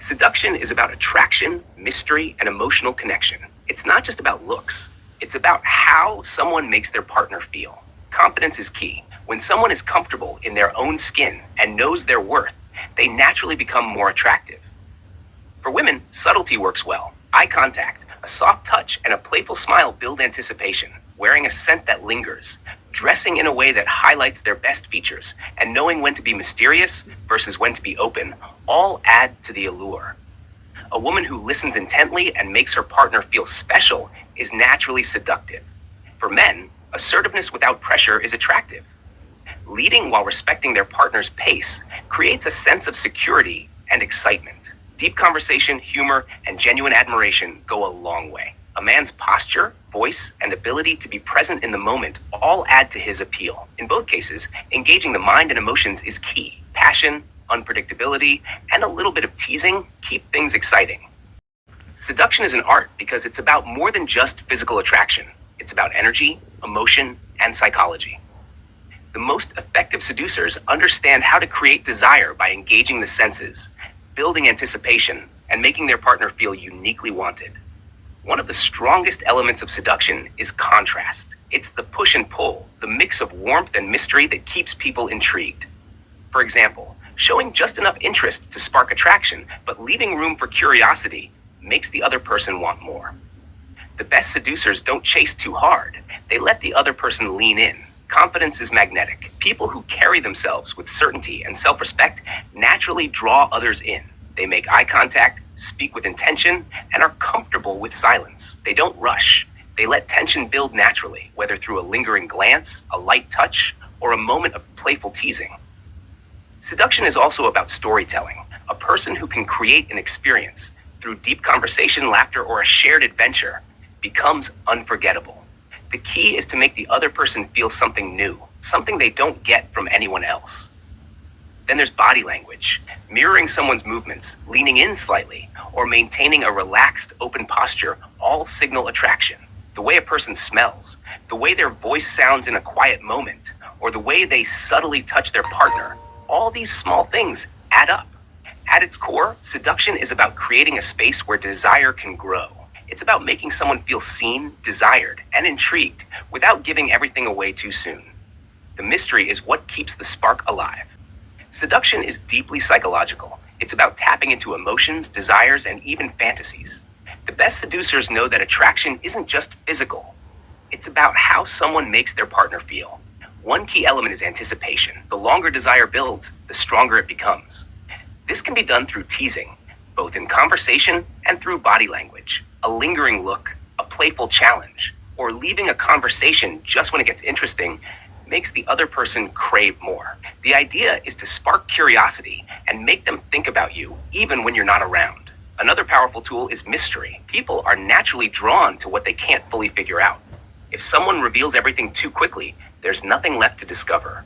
Seduction is about attraction, mystery, and emotional connection. It's not just about looks. It's about how someone makes their partner feel. Confidence is key. When someone is comfortable in their own skin and knows their worth, they naturally become more attractive. For women, subtlety works well. Eye contact, a soft touch, and a playful smile build anticipation. Wearing a scent that lingers, dressing in a way that highlights their best features, and knowing when to be mysterious versus when to be open, all add to the allure. A woman who listens intently and makes her partner feel special is naturally seductive. For men, assertiveness without pressure is attractive. Leading while respecting their partner's pace creates a sense of security and excitement. Deep conversation, humor, and genuine admiration go a long way. A man's posture, voice, and ability to be present in the moment all add to his appeal. In both cases, engaging the mind and emotions is key. Passion, unpredictability, and a little bit of teasing keep things exciting. Seduction is an art because it's about more than just physical attraction. It's about energy, emotion, and psychology. The most effective seducers understand how to create desire by engaging the senses, building anticipation, and making their partner feel uniquely wanted. One of the strongest elements of seduction is contrast. It's the push and pull, the mix of warmth and mystery that keeps people intrigued. For example, showing just enough interest to spark attraction, but leaving room for curiosity makes the other person want more. The best seducers don't chase too hard. They let the other person lean in. Confidence is magnetic. People who carry themselves with certainty and self-respect naturally draw others in. They make eye contact, speak with intention, and are comfortable with silence. They don't rush. They let tension build naturally, whether through a lingering glance, a light touch, or a moment of playful teasing. Seduction is also about storytelling. A person who can create an experience through deep conversation, laughter, or a shared adventure becomes unforgettable. The key is to make the other person feel something new, something they don't get from anyone else. Then there's body language. Mirroring someone's movements, leaning in slightly, or maintaining a relaxed, open posture all signal attraction. The way a person smells, the way their voice sounds in a quiet moment, or the way they subtly touch their partner, all these small things add up. At its core, seduction is about creating a space where desire can grow. It's about making someone feel seen, desired, and intrigued without giving everything away too soon. The mystery is what keeps the spark alive. Seduction is deeply psychological. It's about tapping into emotions, desires, and even fantasies. The best seducers know that attraction isn't just physical. It's about how someone makes their partner feel. One key element is anticipation. The longer desire builds, the stronger it becomes. This can be done through teasing, both in conversation and through body language. A lingering look, a playful challenge, or leaving a conversation just when it gets interesting makes the other person crave more. The idea is to spark curiosity and make them think about you even when you're not around. Another powerful tool is mystery. People are naturally drawn to what they can't fully figure out. If someone reveals everything too quickly, there's nothing left to discover.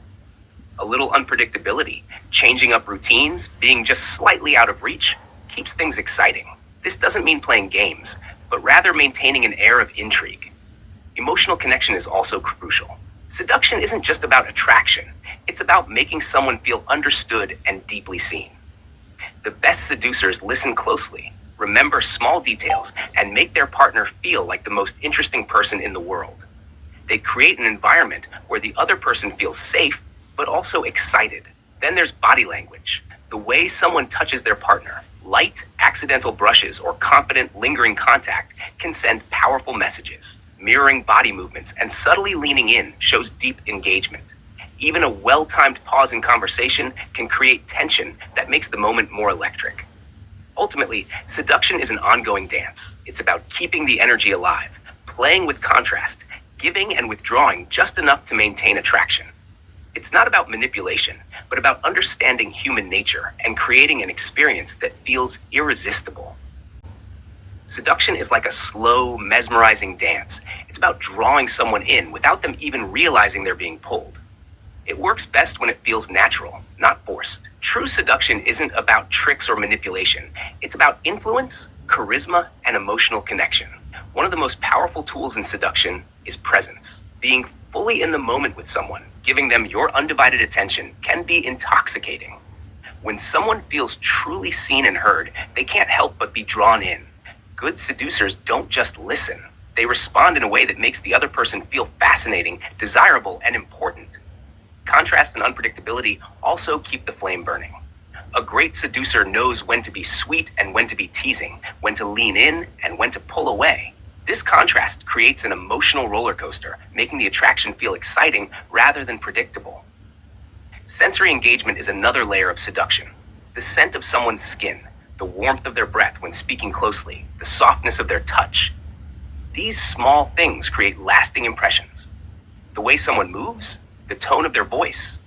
A little unpredictability, changing up routines, being just slightly out of reach, keeps things exciting. This doesn't mean playing games, but rather maintaining an air of intrigue. Emotional connection is also crucial. Seduction isn't just about attraction. It's about making someone feel understood and deeply seen. The best seducers listen closely, remember small details, and make their partner feel like the most interesting person in the world. They create an environment where the other person feels safe, but also excited. Then there's body language. The way someone touches their partner, light, accidental brushes, or confident, lingering contact can send powerful messages. Mirroring body movements and subtly leaning in shows deep engagement. Even a well-timed pause in conversation can create tension that makes the moment more electric. Ultimately, seduction is an ongoing dance. It's about keeping the energy alive, playing with contrast, giving and withdrawing just enough to maintain attraction. It's not about manipulation, but about understanding human nature and creating an experience that feels irresistible. Seduction is like a slow, mesmerizing dance. It's about drawing someone in without them even realizing they're being pulled. It works best when it feels natural, not forced. True seduction isn't about tricks or manipulation. It's about influence, charisma, and emotional connection. One of the most powerful tools in seduction is presence. Being fully in the moment with someone, giving them your undivided attention, can be intoxicating. When someone feels truly seen and heard, they can't help but be drawn in. Good seducers don't just listen. They respond in a way that makes the other person feel fascinating, desirable, and important. Contrast and unpredictability also keep the flame burning. A great seducer knows when to be sweet and when to be teasing, when to lean in and when to pull away. This contrast creates an emotional roller coaster, making the attraction feel exciting rather than predictable. Sensory engagement is another layer of seduction. The scent of someone's skin, the warmth of their breath when speaking closely, the softness of their touch. These small things create lasting impressions. The way someone moves, the tone of their voice,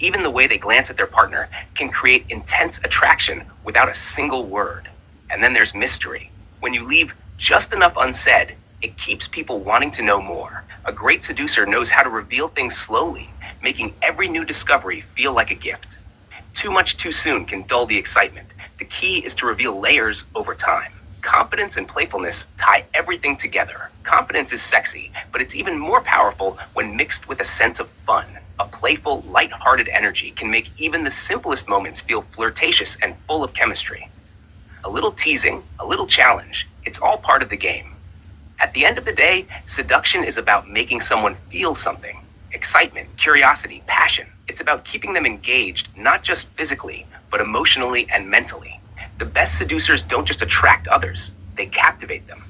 even the way they glance at their partner can create intense attraction without a single word. And then there's mystery. When you leave just enough unsaid, it keeps people wanting to know more. A great seducer knows how to reveal things slowly, making every new discovery feel like a gift. Too much too soon can dull the excitement. The key is to reveal layers over time. Confidence and playfulness tie everything together. Confidence is sexy, but it's even more powerful when mixed with a sense of fun. A playful, light-hearted energy can make even the simplest moments feel flirtatious and full of chemistry. A little teasing, a little challenge, it's all part of the game. At the end of the day, seduction is about making someone feel something. Excitement, curiosity, passion. It's about keeping them engaged, not just physically, but emotionally and mentally. The best seducers don't just attract others, they captivate them.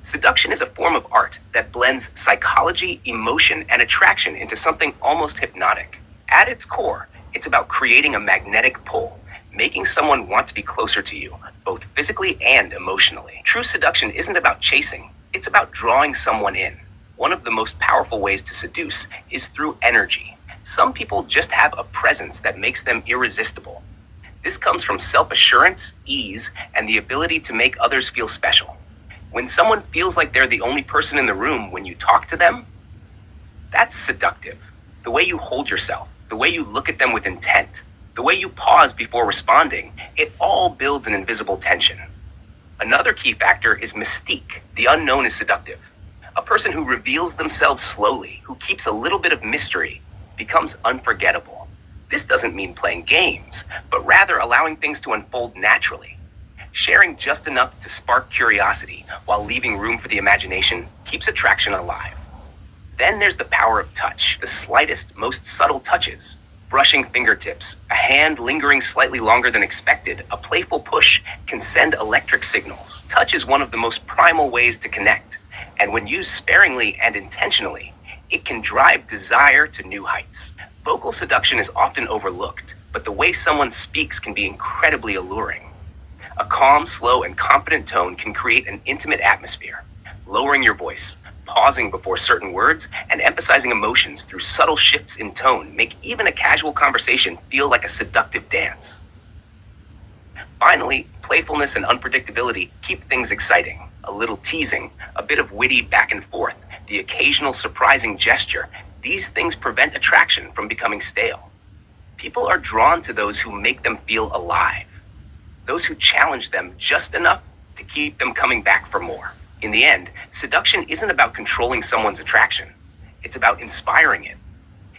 Seduction is a form of art that blends psychology, emotion, and attraction into something almost hypnotic. At its core, it's about creating a magnetic pull, making someone want to be closer to you, both physically and emotionally. True seduction isn't about chasing, it's about drawing someone in. One of the most powerful ways to seduce is through energy. Some people just have a presence that makes them irresistible. This comes from self-assurance, ease, and the ability to make others feel special. When someone feels like they're the only person in the room when you talk to them, that's seductive. The way you hold yourself, the way you look at them with intent, the way you pause before responding, it all builds an invisible tension. Another key factor is mystique. The unknown is seductive. A person who reveals themselves slowly, who keeps a little bit of mystery, becomes unforgettable. This doesn't mean playing games, but rather allowing things to unfold naturally. Sharing just enough to spark curiosity while leaving room for the imagination keeps attraction alive. Then there's the power of touch, the slightest, most subtle touches. Brushing fingertips, a hand lingering slightly longer than expected, a playful push can send electric signals. Touch is one of the most primal ways to connect, and when used sparingly and intentionally, it can drive desire to new heights. Vocal seduction is often overlooked, but the way someone speaks can be incredibly alluring. A calm, slow, and confident tone can create an intimate atmosphere. Lowering your voice, pausing before certain words, and emphasizing emotions through subtle shifts in tone make even a casual conversation feel like a seductive dance. Finally, playfulness and unpredictability keep things exciting. A little teasing, a bit of witty back and forth, the occasional surprising gesture, these things prevent attraction from becoming stale. People are drawn to those who make them feel alive, those who challenge them just enough to keep them coming back for more. In the end, seduction isn't about controlling someone's attraction. It's about inspiring it.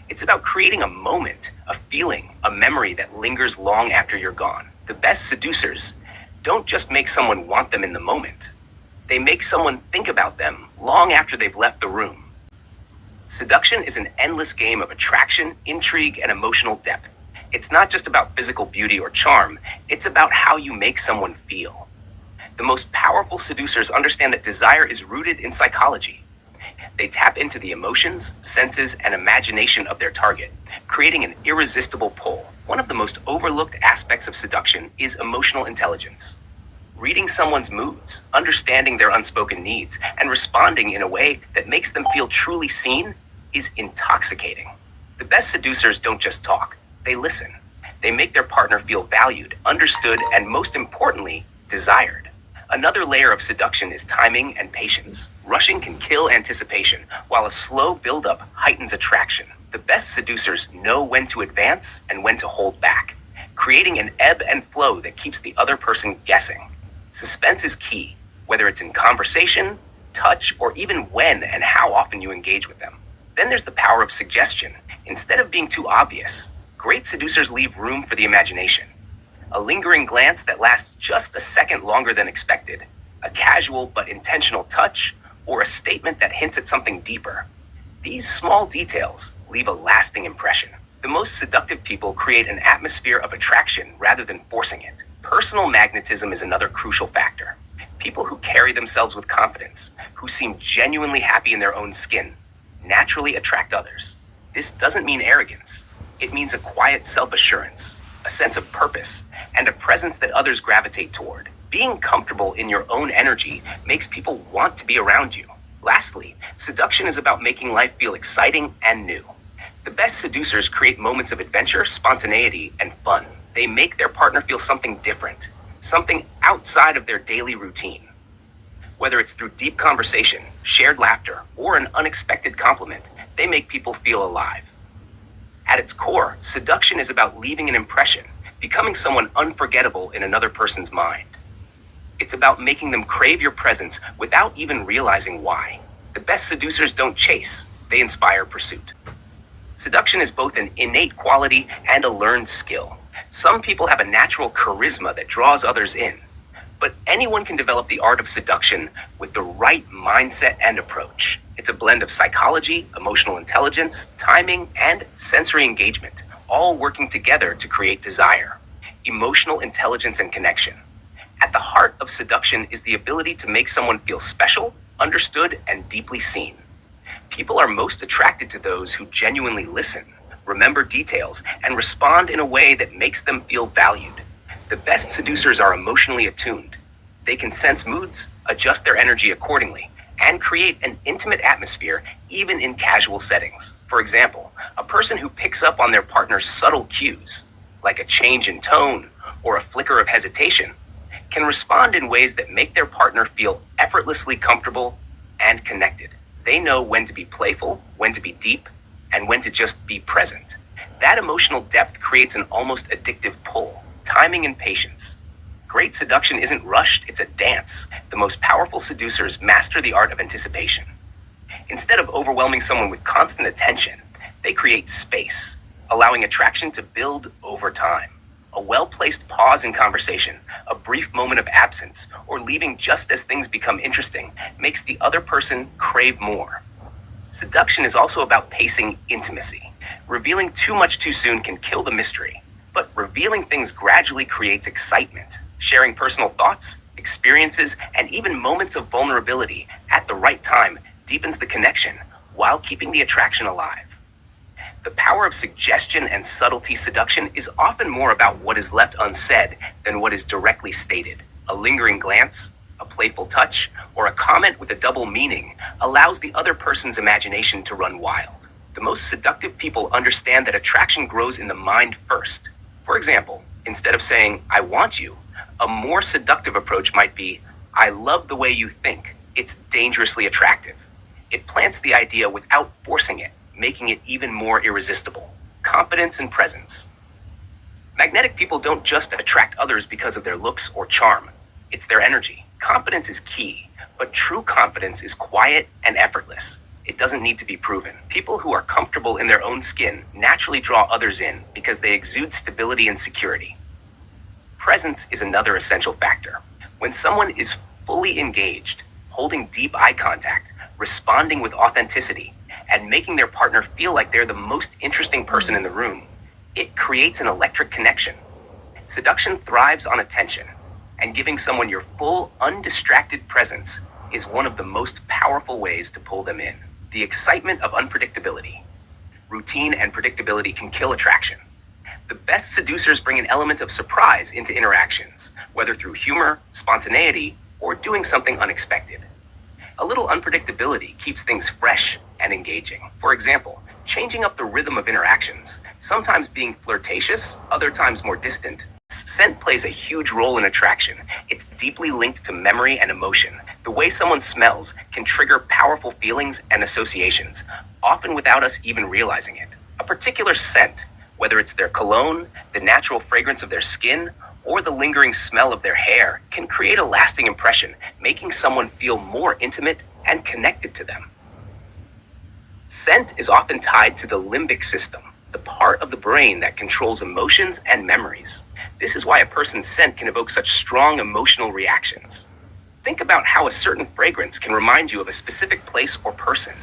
It's about creating a moment, a feeling, a memory that lingers long after you're gone. The best seducers don't just make someone want them in the moment. They make someone think about them long after they've left the room. Seduction is an endless game of attraction, intrigue, and emotional depth. It's not just about physical beauty or charm, it's about how you make someone feel. The most powerful seducers understand that desire is rooted in psychology. They tap into the emotions, senses, and imagination of their target, creating an irresistible pull. One of the most overlooked aspects of seduction is emotional intelligence. Reading someone's moods, understanding their unspoken needs, and responding in a way that makes them feel truly seen is intoxicating. The best seducers don't just talk, they listen. They make their partner feel valued, understood, and most importantly, desired. Another layer of seduction is timing and patience. Rushing can kill anticipation, while a slow buildup heightens attraction. The best seducers know when to advance and when to hold back, creating an ebb and flow that keeps the other person guessing. Suspense is key, whether it's in conversation, touch, or even when and how often you engage with them. Then there's the power of suggestion. Instead of being too obvious, Great seducers leave room for the imagination. A lingering glance that lasts just a second longer than expected, a casual but intentional touch, or a statement that hints at something deeper. These small details leave a lasting impression. The most seductive people create an atmosphere of attraction rather than forcing it. Personal magnetism is another crucial factor. People who carry themselves with confidence, who seem genuinely happy in their own skin, naturally attract others. This doesn't mean arrogance. It means a quiet self-assurance, a sense of purpose, and a presence that others gravitate toward. Being comfortable in your own energy makes people want to be around you. Lastly, seduction is about making life feel exciting and new. The best seducers create moments of adventure, spontaneity, and fun. They make their partner feel something different, something outside of their daily routine. Whether it's through deep conversation, shared laughter, or an unexpected compliment, they make people feel alive. At its core, seduction is about leaving an impression, becoming someone unforgettable in another person's mind. It's about making them crave your presence without even realizing why. The best seducers don't chase, they inspire pursuit. Seduction is both an innate quality and a learned skill. Some people have a natural charisma that draws others in, but anyone can develop the art of seduction with the right mindset and approach. It's a blend of psychology, emotional intelligence, timing, and sensory engagement, all working together to create desire, emotional intelligence, and connection. At the heart of seduction is the ability to make someone feel special, understood, and deeply seen. People are most attracted to those who genuinely listen, remember details, and respond in a way that makes them feel valued. The best seducers are emotionally attuned. They can sense moods, adjust their energy accordingly, and create an intimate atmosphere even in casual settings. For example, a person who picks up on their partner's subtle cues, like a change in tone or a flicker of hesitation, can respond in ways that make their partner feel effortlessly comfortable and connected. They know when to be playful, when to be deep, and when to just be present. That emotional depth creates an almost addictive pull, timing and patience. Great seduction isn't rushed, it's a dance. The most powerful seducers master the art of anticipation. Instead of overwhelming someone with constant attention, they create space, allowing attraction to build over time. A well-placed pause in conversation, a brief moment of absence, or leaving just as things become interesting makes the other person crave more. Seduction is also about pacing intimacy. Revealing too much too soon can kill the mystery, but revealing things gradually creates excitement. Sharing personal thoughts, experiences, and even moments of vulnerability at the right time deepens the connection while keeping the attraction alive. The power of suggestion and subtlety. Seduction is often more about what is left unsaid than what is directly stated. A lingering glance, a playful touch, or a comment with a double meaning allows the other person's imagination to run wild. The most seductive people understand that attraction grows in the mind first. For example, instead of saying, "I want you," a more seductive approach might be, "I love the way you think. It's dangerously attractive." It plants the idea without forcing it, making it even more irresistible. Confidence and presence. Magnetic people don't just attract others because of their looks or charm. It's their energy. Confidence is key, but true confidence is quiet and effortless. It doesn't need to be proven. People who are comfortable in their own skin naturally draw others in because they exude stability and security. Presence is another essential factor. When someone is fully engaged, holding deep eye contact, responding with authenticity, and making their partner feel like they're the most interesting person in the room, it creates an electric connection. Seduction thrives on attention, and giving someone your full, undistracted presence is one of the most powerful ways to pull them in. The excitement of unpredictability. Routine and predictability can kill attraction. The best seducers bring an element of surprise into interactions, whether through humor, spontaneity, or doing something unexpected. A little unpredictability keeps things fresh and engaging. For example, changing up the rhythm of interactions, sometimes being flirtatious, other times more distant. Scent plays a huge role in attraction. It's deeply linked to memory and emotion. The way someone smells can trigger powerful feelings and associations, often without us even realizing it. A particular scent, whether it's their cologne, the natural fragrance of their skin, or the lingering smell of their hair, can create a lasting impression, making someone feel more intimate and connected to them. Scent is often tied to the limbic system, the part of the brain that controls emotions and memories. This is why a person's scent can evoke such strong emotional reactions. Think about how a certain fragrance can remind you of a specific place or person.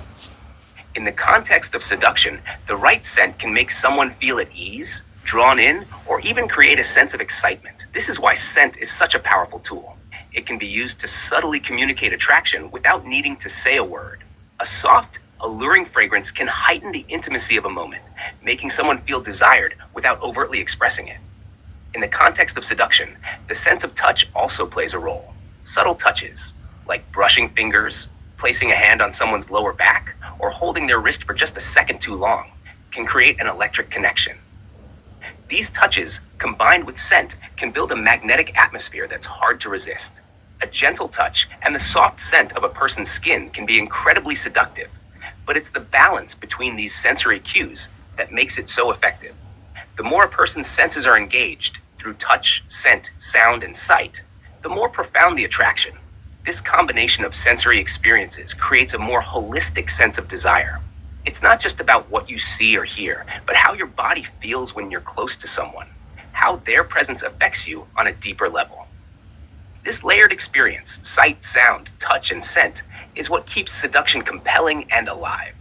In the context of seduction, the right scent can make someone feel at ease, drawn in, or even create a sense of excitement. This is why scent is such a powerful tool. It can be used to subtly communicate attraction without needing to say a word. A soft, alluring fragrance can heighten the intimacy of a moment, making someone feel desired without overtly expressing it. In the context of seduction, the sense of touch also plays a role. Subtle touches, like brushing fingers, placing a hand on someone's lower back, or holding their wrist for just a second too long, can create an electric connection. These touches, combined with scent, can build a magnetic atmosphere that's hard to resist. A gentle touch and the soft scent of a person's skin can be incredibly seductive, but it's the balance between these sensory cues that makes it so effective. The more a person's senses are engaged through touch, scent, sound, and sight, the more profound the attraction. This combination of sensory experiences creates a more holistic sense of desire. It's not just about what you see or hear, but how your body feels when you're close to someone, how their presence affects you on a deeper level. This layered experience, sight, sound, touch, and scent, is what keeps seduction compelling and alive.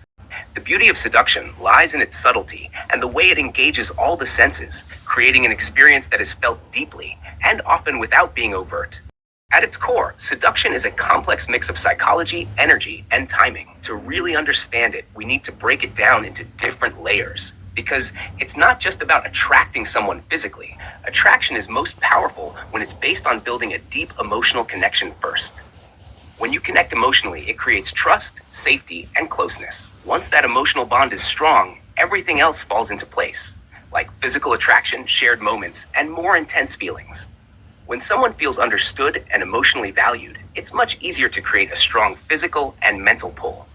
The beauty of seduction lies in its subtlety and the way it engages all the senses, creating an experience that is felt deeply and often without being overt. At its core, seduction is a complex mix of psychology, energy, and timing. To really understand it, we need to break it down into different layers, because it's not just about attracting someone physically. Attraction is most powerful when it's based on building a deep emotional connection first. When you connect emotionally, it creates trust, safety, and closeness. Once that emotional bond is strong, everything else falls into place, like physical attraction, shared moments, and more intense feelings. When someone feels understood and emotionally valued, it's much easier to create a strong physical and mental pull.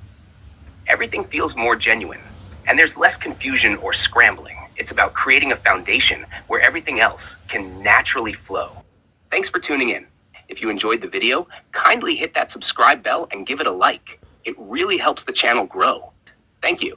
Everything feels more genuine, and there's less confusion or scrambling. It's about creating a foundation where everything else can naturally flow. Thanks for tuning in. If you enjoyed the video, kindly hit that subscribe bell and give it a like. It really helps the channel grow. Thank you.